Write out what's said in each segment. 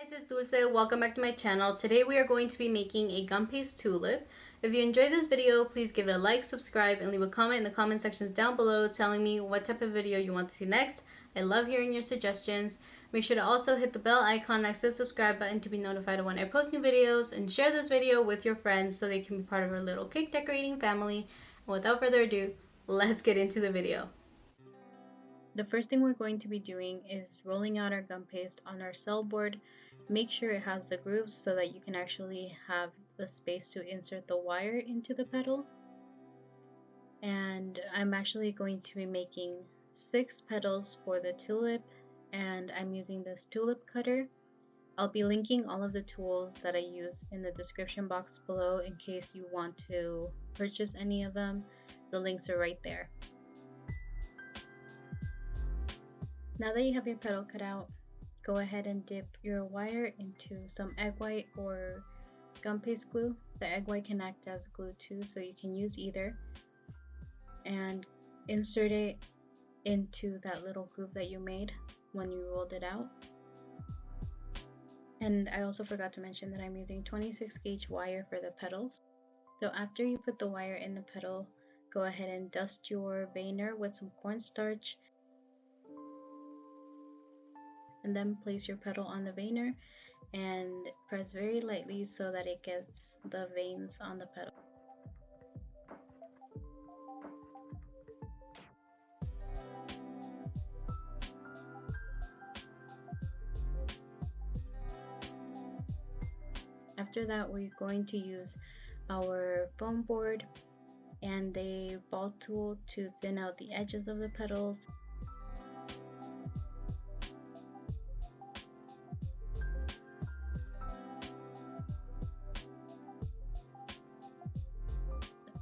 Guys, it's Dulce. Welcome back to my channel. Today we are going to be making a Gumpaste Tulip. If you enjoyed this video, please give it a like, subscribe, and leave a comment in the comment sections down below telling me what type of video you want to see next. I love hearing your suggestions. Make sure to also hit the bell icon next to the subscribe button to be notified when I post new videos, and share this video with your friends so they can be part of our little cake decorating family. And without further ado, let's get into the video. The first thing we're going to be doing is rolling out our gum paste on our cell board. Make sure it has the grooves so that you can actually have the space to insert the wire into the petal. And I'm actually going to be making 6 petals for the tulip, and I'm using this tulip cutter. I'll be linking all of the tools that I use in the description box below in case you want to purchase any of them. The links are right there. Now that you have your petal cut out, go ahead and dip your wire into some egg white or gum paste glue. The egg white can act as glue too, so you can use either. And insert it into that little groove that you made when you rolled it out. And I also forgot to mention that I'm using 26 gauge wire for the petals. So after you put the wire in the petal, go ahead and dust your veiner with some cornstarch, and then place your petal on the veiner and press very lightly so that it gets the veins on the petal. After that, we're going to use our foam board and a ball tool to thin out the edges of the petals.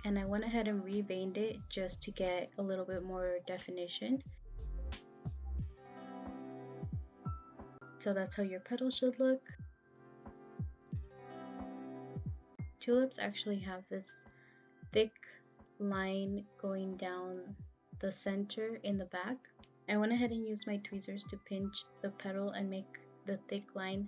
And I went ahead and re-veined it just to get a little bit more definition. So that's how your petal should look. Tulips actually have this thick line going down the center in the back. I went ahead and used my tweezers to pinch the petal and make the thick line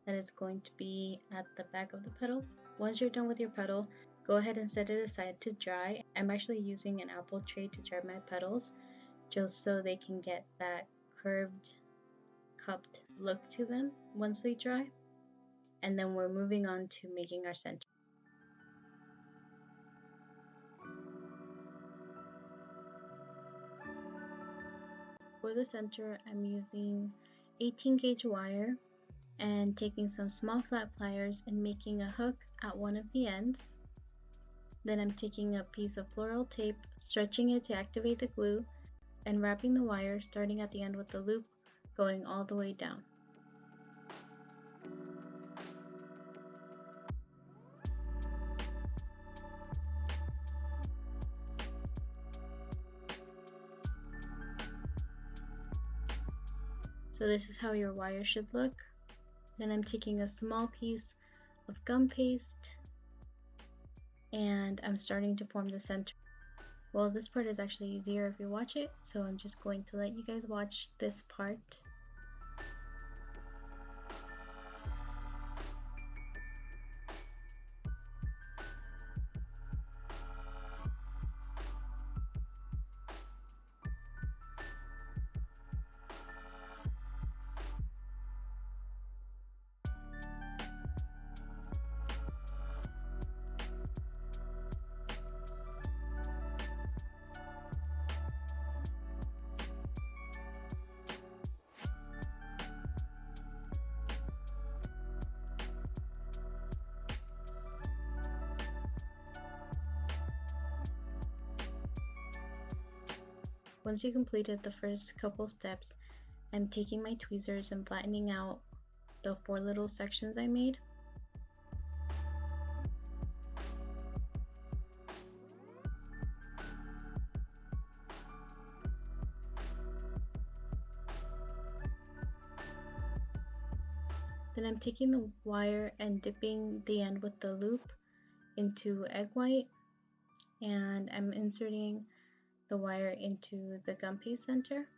that is going to be at the back of the petal. Once you're done with your petal, go ahead and set it aside to dry. I'm actually using an apple tray to dry my petals just so they can get that curved, cupped look to them once they dry. And then we're moving on to making our center. For the center, I'm using 18 gauge wire and taking some small flat pliers and making a hook at one of the ends. Then I'm taking a piece of floral tape, stretching it to activate the glue, and wrapping the wire starting at the end with the loop going all the way down. So this is how your wire should look. Then I'm taking a small piece of gum paste and I'm starting to form the center. Well, this part is actually easier if you watch it, so I'm just going to let you guys watch this part. Once you completed the first couple steps, I'm taking my tweezers and flattening out the 4 little sections I made. Then I'm taking the wire and dipping the end with the loop into egg white, and I'm inserting the wire into the gum paste center.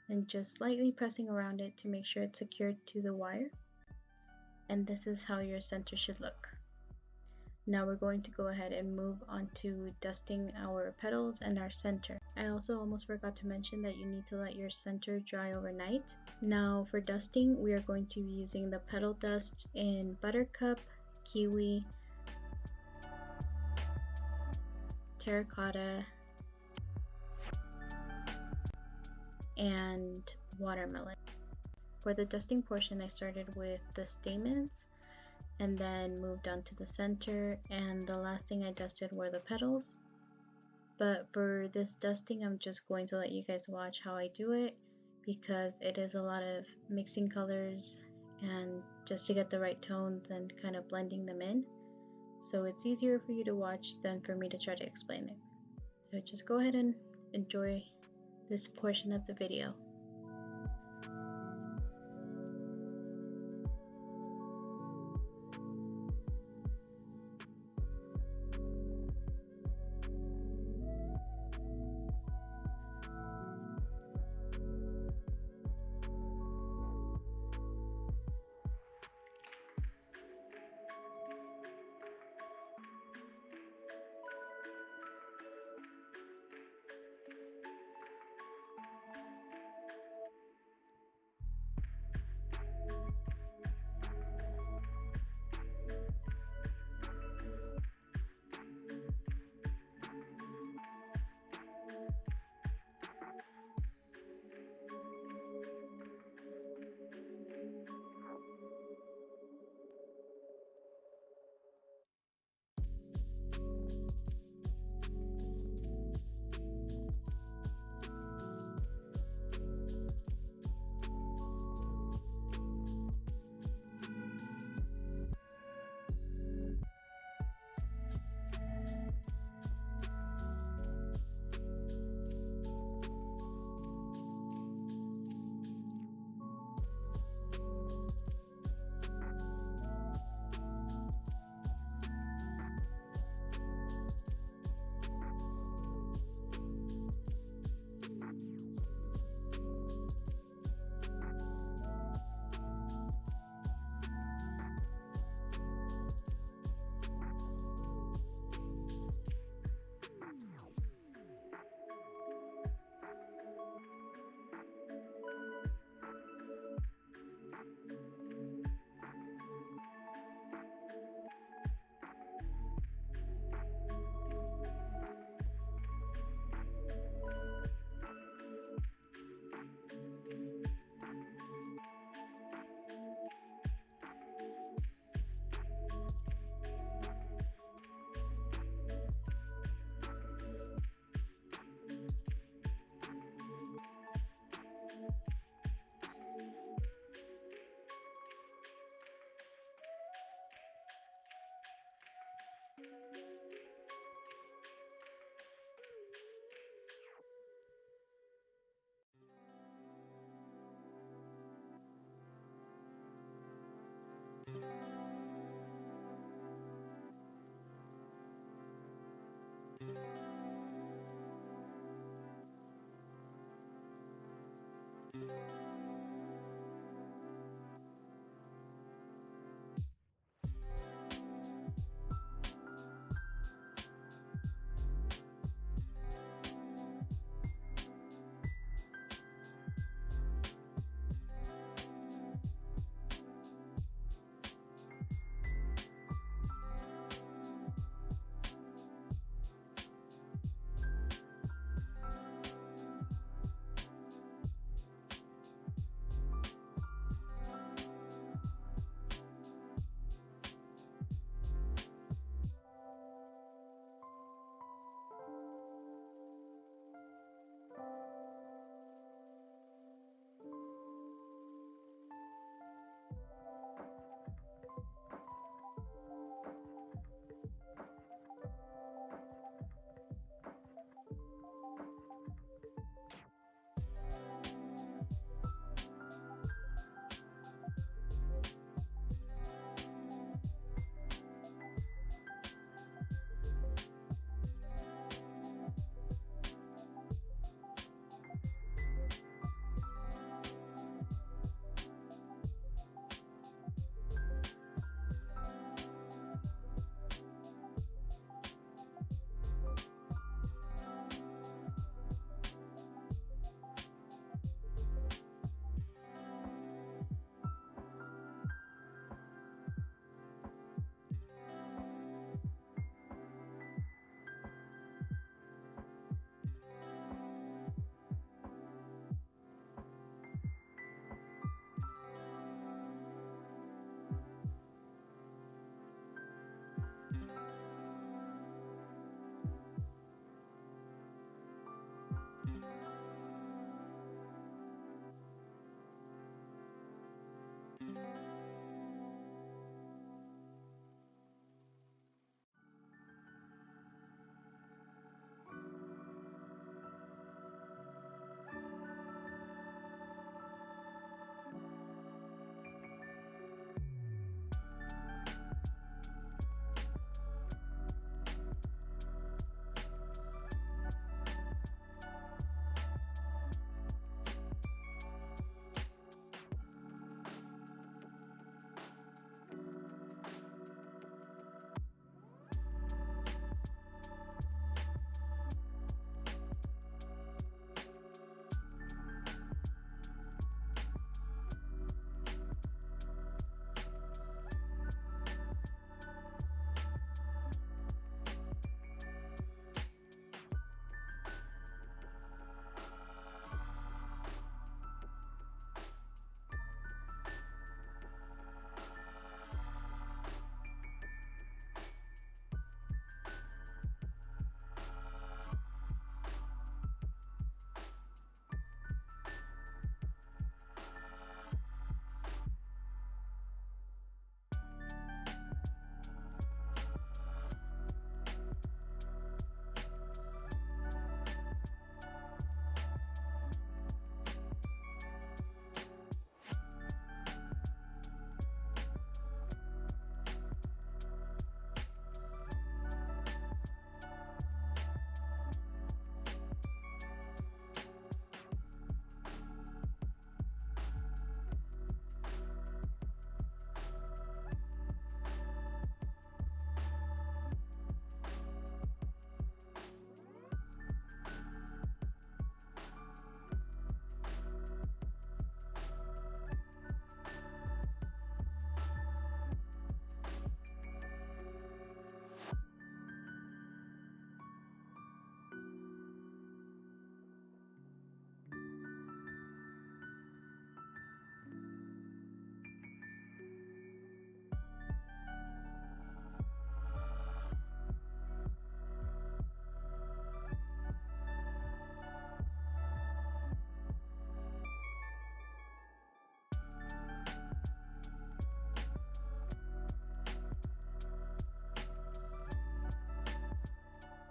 and just slightly pressing around it to make sure it's secured to the wire. And this is how your center should look. Now we're going to go ahead and move on to dusting our petals and our center. I also almost forgot to mention that you need to let your center dry overnight. Now for dusting, we are going to be using the Petal Dust in Buttercup, Kiwi, Terracotta, and Watermelon. For the dusting portion, I started with the stamens and then moved on to the center, and the last thing I dusted were the petals. But for this dusting, I'm just going to let you guys watch how I do it, because it is a lot of mixing colors and just to get the right tones and kind of blending them in. So it's easier for you to watch than for me to try to explain it. So just go ahead and enjoy this portion of the video.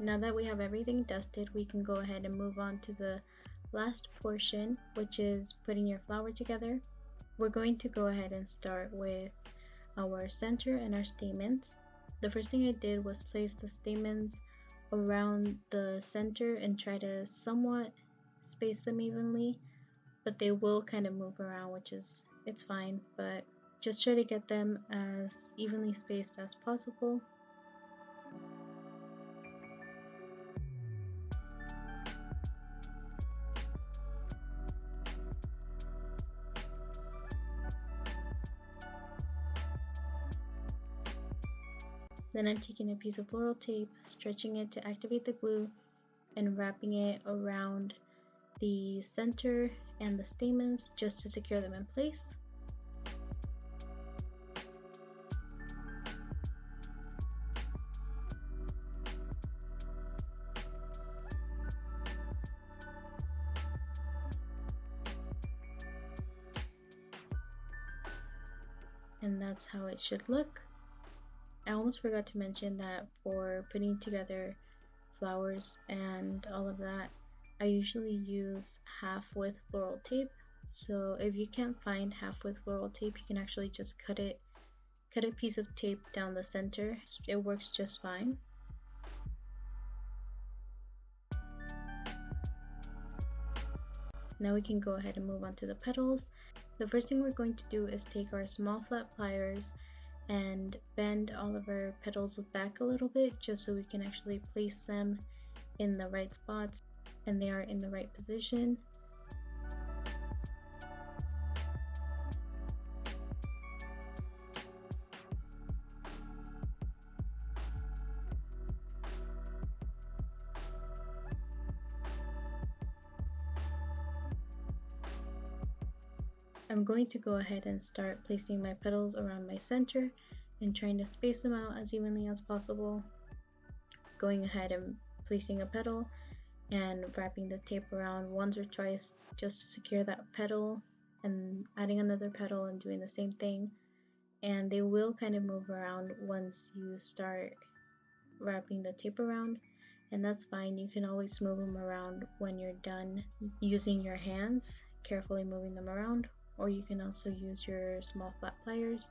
Now that we have everything dusted, we can go ahead and move on to the last portion, which is putting your flower together. We're going to go ahead and start with our center and our stamens. The first thing I did was place the stamens around the center and try to somewhat space them evenly, but they will kind of move around, which is, it's fine, but just try to get them as evenly spaced as possible. Then I'm taking a piece of floral tape, stretching it to activate the glue, and wrapping it around the center and the stamens just to secure them in place. And that's how it should look. I almost forgot to mention that for putting together flowers and all of that, I usually use half width floral tape. So if you can't find half width floral tape, you can actually just cut a piece of tape down the center. It works just fine. Now we can go ahead and move on to the petals. The first thing we're going to do is take our small flat pliers and bend all of our petals back a little bit just so we can actually place them in the right spots and they are in the right position. I'm going to go ahead and start placing my petals around my center and trying to space them out as evenly as possible. Going ahead and placing a petal and wrapping the tape around once or twice just to secure that petal, and adding another petal and doing the same thing. And they will kind of move around once you start wrapping the tape around, and that's fine. You can always move them around when you're done using your hands, carefully moving them around, or you can also use your small flat pliers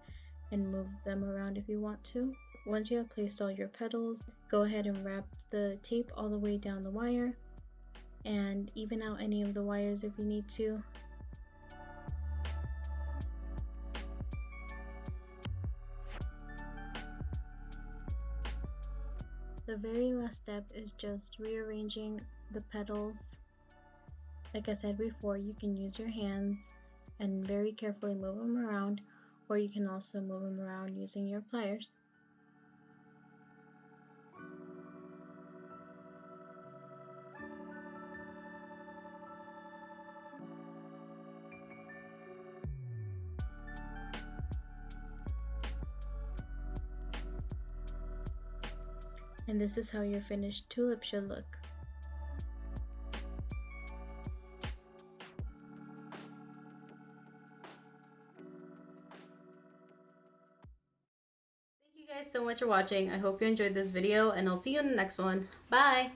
and move them around if you want to. Once you have placed all your petals, go ahead and wrap the tape all the way down the wire and even out any of the wires if you need to. The very last step is just rearranging the petals. Like I said before, you can use your hands and very carefully move them around, or you can also move them around using your pliers. And this is how your finished tulip should look. Thank you guys so much for watching. I hope you enjoyed this video and I'll see you in the next one. Bye!